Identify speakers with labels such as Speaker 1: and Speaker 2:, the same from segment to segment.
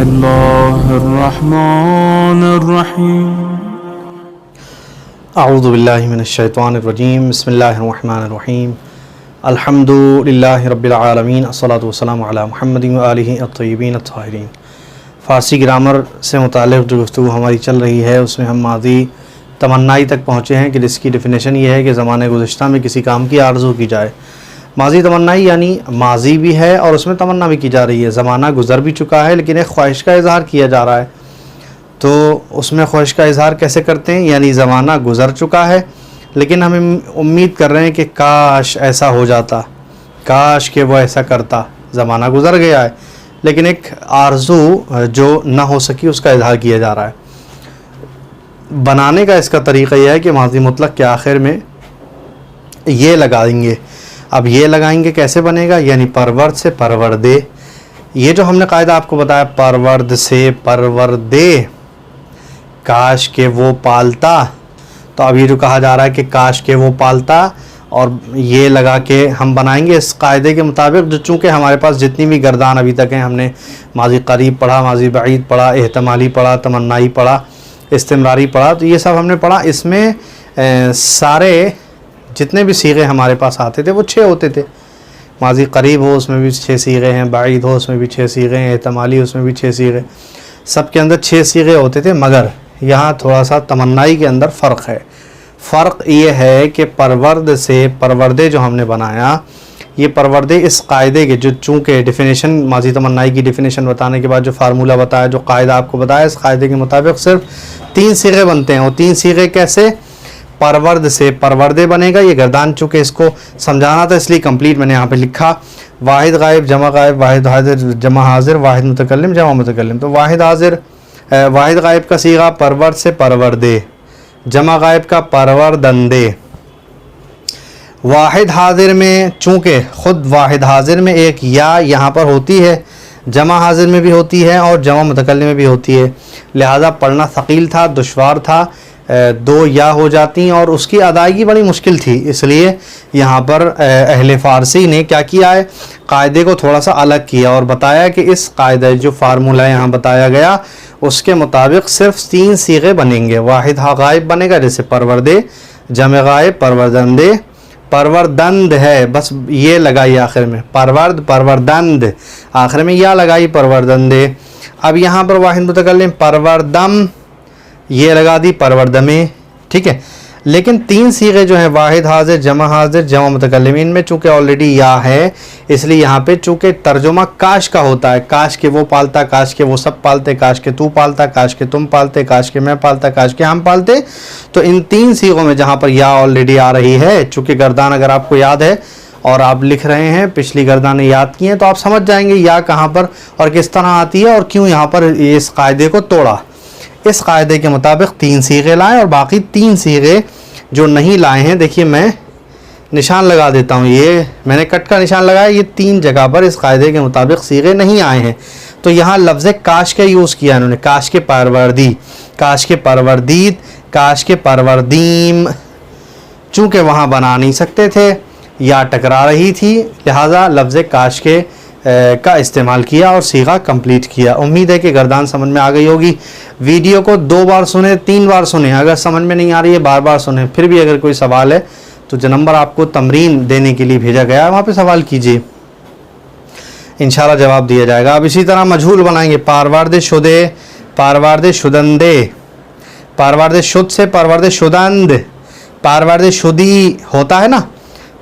Speaker 1: الله الرحمن الرحيم
Speaker 2: اعوذ باللہ من الشیطان الرجیم بسم اللہ الرحمن الرحیم الحمد للہ رب العالمین الصلاۃ والسلام علی محمد وآلہ الطیبین الطاہرین۔ فارسی گرامر سے متعلق جو گفتگو ہماری چل رہی ہے اس میں ہم ماضی تمنائی تک پہنچے ہیں کہ جس کی ڈیفینیشن یہ ہے کہ زمانے گزشتہ میں کسی کام کی آرزو کی جائے۔ ماضی تمنائی یعنی ماضی بھی ہے اور اس میں تمنا بھی کی جا رہی ہے، زمانہ گزر بھی چکا ہے لیکن ایک خواہش کا اظہار کیا جا رہا ہے۔ تو اس میں خواہش کا اظہار کیسے کرتے ہیں؟ یعنی زمانہ گزر چکا ہے لیکن ہم امید کر رہے ہیں کہ کاش ایسا ہو جاتا، کاش کہ وہ ایسا کرتا۔ زمانہ گزر گیا ہے لیکن ایک آرزو جو نہ ہو سکی اس کا اظہار کیا جا رہا ہے۔ بنانے کا اس کا طریقہ یہ ہے کہ ماضی مطلق کے آخر میں یہ لگائیں گے۔ اب یہ لگائیں گے کیسے بنے گا؟ یعنی پرورد سے پروردے، یہ جو ہم نے قاعدہ آپ کو بتایا، پرورد سے پروردے، کاش کہ وہ پالتا۔ تو اب یہ جو کہا جا رہا ہے کہ کاش کہ وہ پالتا، اور یہ لگا کے ہم بنائیں گے اس قاعدے کے مطابق، جو چونکہ ہمارے پاس جتنی بھی گردان ابھی تک ہیں، ہم نے ماضی قریب پڑھا، ماضی بعید پڑھا، احتمالی پڑھا، تمنائی پڑھا، استمراری پڑھا، تو یہ سب ہم نے پڑھا۔ اس میں سارے جتنے بھی صیغے ہمارے پاس آتے تھے وہ 6 ہوتے تھے۔ ماضی قریب ہو اس میں بھی 6 صیغے ہیں، بعید ہو اس میں بھی 6 صیغے ہیں، احتمالی اس میں بھی 6 صیغے، سب کے اندر 6 صیغے ہوتے تھے۔ مگر یہاں تھوڑا سا تمنائی کے اندر فرق ہے۔ فرق یہ ہے کہ پرورد سے پروردے جو ہم نے بنایا، یہ پروردے اس قاعدے کے جو چونکہ ڈیفینیشن، ماضی تمنائی کی ڈیفینیشن بتانے کے بعد جو فارمولہ بتایا، جو قاعدہ آپ کو بتایا، اس قاعدے کے مطابق صرف 3 صیغے بنتے ہیں۔ اور 3 صیغے کیسے؟ پرورد سے پروردے بنے گا۔ یہ گردان چونکہ اس کو سمجھانا تھا اس لیے کمپلیٹ میں نے یہاں پہ لکھا، واحد غائب جمع غائب، واحد حاضر جمع حاضر، واحد متکلم جمع متکلم۔ تو واحد غائب کا صیغہ پرورد سے پروردے، جمع غائب کا پروردندے۔ واحد حاضر میں چونکہ خود واحد حاضر میں ایک یا یہاں پر ہوتی ہے، جمع حاضر میں بھی ہوتی ہے اور جمع متکلم میں بھی ہوتی ہے، لہذا پڑھنا ثقیل تھا، دشوار تھا، 2 یا ہو جاتی اور اس کی ادائیگی بڑی مشکل تھی۔ اس لیے یہاں پر اہل فارسی نے کیا کیا ہے، قاعدے کو تھوڑا سا الگ کیا اور بتایا کہ اس قاعدے جو فارمولہ یہاں بتایا گیا اس کے مطابق صرف 3 صیغے بنیں گے۔ واحد غائب بنے گا جیسے پروردے، جمع غائب پروردندے، پروردند ہے بس یہ لگائی آخر میں، پروردند آخر میں یا لگائی پروردندے۔ اب یہاں پر واحد متکلم پروردم، یہ لگا دی پروردمے، ٹھیک ہے۔ لیکن 3 صیغے جو ہیں، واحد حاضر جمع متکلم، ان میں چونکہ آلریڈی یا ہے اس لیے یہاں پہ چونکہ ترجمہ کاش کا ہوتا ہے، کاش کہ وہ پالتا، کاش کہ وہ سب پالتے، کاش کہ تو پالتا، کاش کہ تم پالتے، کاش کہ میں پالتا، کاش کہ ہم پالتے۔ تو ان 3 صیغوں میں جہاں پر یا آلریڈی آ رہی ہے، چونکہ گردان اگر آپ کو یاد ہے اور آپ لکھ رہے ہیں، پچھلی گردانیں یاد کی ہیں، تو آپ سمجھ جائیں گے یا کہاں پر اور کس طرح آتی ہے اور کیوں یہاں پر اس قاعدے کو توڑا۔ اس قاعدے کے مطابق 3 صیغے لائیں اور باقی 3 صیغے جو نہیں لائے ہیں، دیکھیے میں نشان لگا دیتا ہوں، یہ میں نے کٹ کا نشان لگایا، یہ 3 جگہ پر اس قاعدے کے مطابق صیغے نہیں آئے ہیں۔ تو یہاں لفظ کاش کا یوز کیا انہوں نے، کاش کے پروردی، کاش کے پروردید، کاش کے پروردیم، چونکہ وہاں بنا نہیں سکتے تھے یا ٹکرا رہی تھی، لہٰذا لفظ کاش کے کا استعمال کیا اور صیغہ کمپلیٹ کیا۔ امید ہے کہ گردان سمجھ میں آ گئی ہوگی۔ ویڈیو کو 2 بار سنیں، 3 بار سنیں، اگر سمجھ میں نہیں آ رہی ہے بار بار سنیں۔ پھر بھی اگر کوئی سوال ہے تو جو نمبر آپ کو تمرین دینے کے لیے بھیجا گیا ہے وہاں پہ سوال کیجیے، انشاءاللہ جواب دیا جائے گا۔ اب اسی طرح مجہول بنائیں گے، پاروارد شدے، پاروارد شدندے، پاروارد شد سے پاروارد شدند، پاروارد شدی ہوتا ہے نا،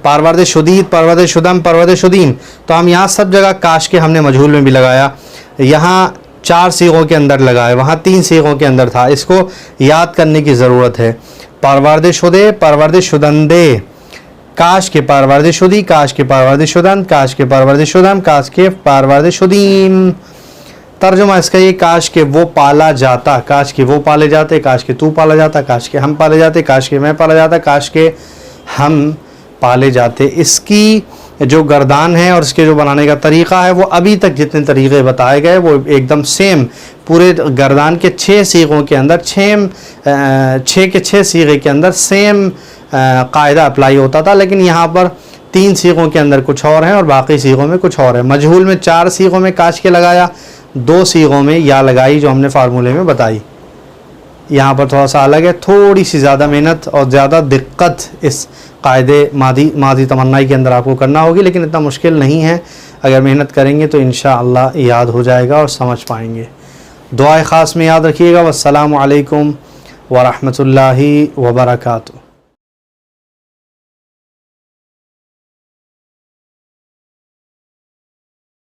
Speaker 2: پاروارد شدید، پاروارد شدم، پاروارد شدیم۔ تو ہم یہاں سب جگہ کاش کے ہم نے مجہول میں بھی لگایا، یہاں 4 صیغوں کے اندر لگائے، وہاں 3 صیغوں کے اندر تھا، اس کو یاد کرنے کی ضرورت ہے۔ پاروارد شدے، پاروارد شدندے، کاش کے پاروارد شدی، کاش کے پاروارد شدند، کاش کے پاروارد شدم، کاش کے پاروارد شدیم۔ ترجمہ اس کا یہ، کاش کہ وہ پالا جاتا، کاش کہ وہ پالے جاتے، کاش کہ تو پالا جاتا، کاش کہ ہم پالے جاتے، کاش کہ میں پالا جاتا، کاش کہ ہم پالے جاتے۔ اس کی جو گردان ہے اور اس کے جو بنانے کا طریقہ ہے وہ ابھی تک جتنے طریقے بتائے گئے وہ ایک دم سیم، پورے گردان کے 6 صیغوں کے اندر 6 کے 6 صیغے کے اندر سیم قاعدہ اپلائی ہوتا تھا، لیکن یہاں پر 3 صیغوں کے اندر کچھ اور ہیں اور باقی صیغوں میں کچھ اور ہے۔ مجہول میں 4 صیغوں میں کاش کے لگایا، دو صیغوں میں یا لگائی جو ہم نے فارمولے میں بتائی. یہاں پر تھوڑا سا الگ ہے, تھوڑی سی زیادہ محنت اور زیادہ دقت اس قاعدے ماضی تمنائی کے اندر آپ کو کرنا ہوگی, لیکن اتنا مشکل نہیں ہے. اگر محنت کریں گے تو انشاءاللہ یاد ہو جائے گا اور سمجھ پائیں گے. دعائے خاص میں یاد رکھیے گا. والسلام علیکم ورحمۃ اللہ وبرکاتہ.